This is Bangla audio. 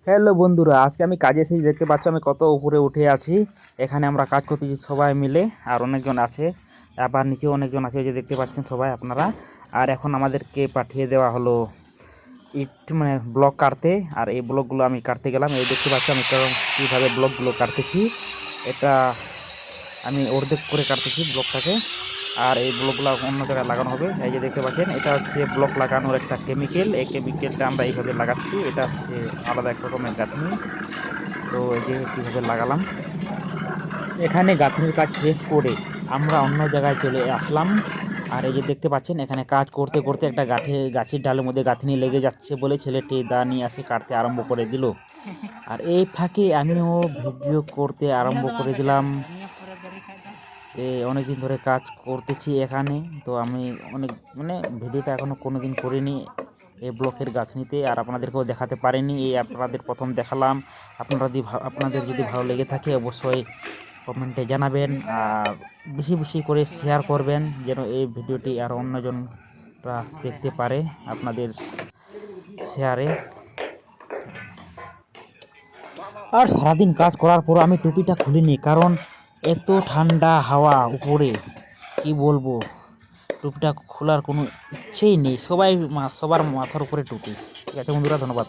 হ্যালো বন্ধুরা, আজকে আমি কাজে এসেছি। দেখতে পাচ্ছ আমি কত উপরে উঠে আছি। এখানে আমরা কাজ করতেছি সবাই মিলে, আর অনেকজন আছে, আবার নিচেও অনেকজন আছে, ওই যে দেখতে পাচ্ছেন সবাই আপনারা। আর এখন আমাদেরকে পাঠিয়ে দেওয়া হলো ইট মানে ব্লক কাটতে, আর এই ব্লকগুলো আমি কাটতে গেলাম। এই দেখতে পাচ্ছি আমি কীভাবে ব্লকগুলো কাটতেছি। এটা আমি অর্ধেক করে কাটতেছি ব্লকটাকে, আর এই ব্লকগুলো অন্য জায়গায় লাগানো হবে। এই যে দেখতে পাচ্ছেন এটা হচ্ছে ব্লক লাগানোর একটা কেমিক্যাল। এই কেমিক্যালটা আমরা এইভাবে লাগাচ্ছি। এটা হচ্ছে আলাদা এক রকমের গাঁথনি। তো এই যে কীভাবে লাগালাম, এখানে গাঁথনির কাজ শেষ করে আমরা অন্য জায়গায় চলে আসলাম। আর এই যে দেখতে পাচ্ছেন এখানে কাজ করতে করতে একটা গাছের ডালের মধ্যে গাঁথনি লেগে যাচ্ছে বলে ছেলেটি দা নিয়ে আসে কাটতে আরম্ভ করে দিল। আর এই ফাঁকে আমিও ভিডিও করতে আরম্ভ করে দিলাম। অনেক দিন ধরে কাজ করতেছি এখানে, তো আমি অনেক ভিডিওটা এখনও কোনো দিন করিনি এই ব্লকের গাঁথনিতে, আর আপনাদেরকেও দেখাতে পারিনি। এই আপনাদের প্রথম দেখালাম। আপনাদের যদি ভালো লেগে থাকে অবশ্যই কমেন্টে জানাবেন, আর বেশি বেশি করে শেয়ার করবেন যেন এই ভিডিওটি আর অন্যজনরা দেখতে পারে আপনাদের শেয়ারে। আর সারাদিন কাজ করার পর আমি টুপিটা খুলিনি, কারণ এত ঠান্ডা হাওয়া উপরে, কি বলবো, টুপিটা খোলার কোনো ইচ্ছেই নেই। সবার মাথার উপরে টুপি। ঠিক আছে বন্ধুরা, ধন্যবাদ।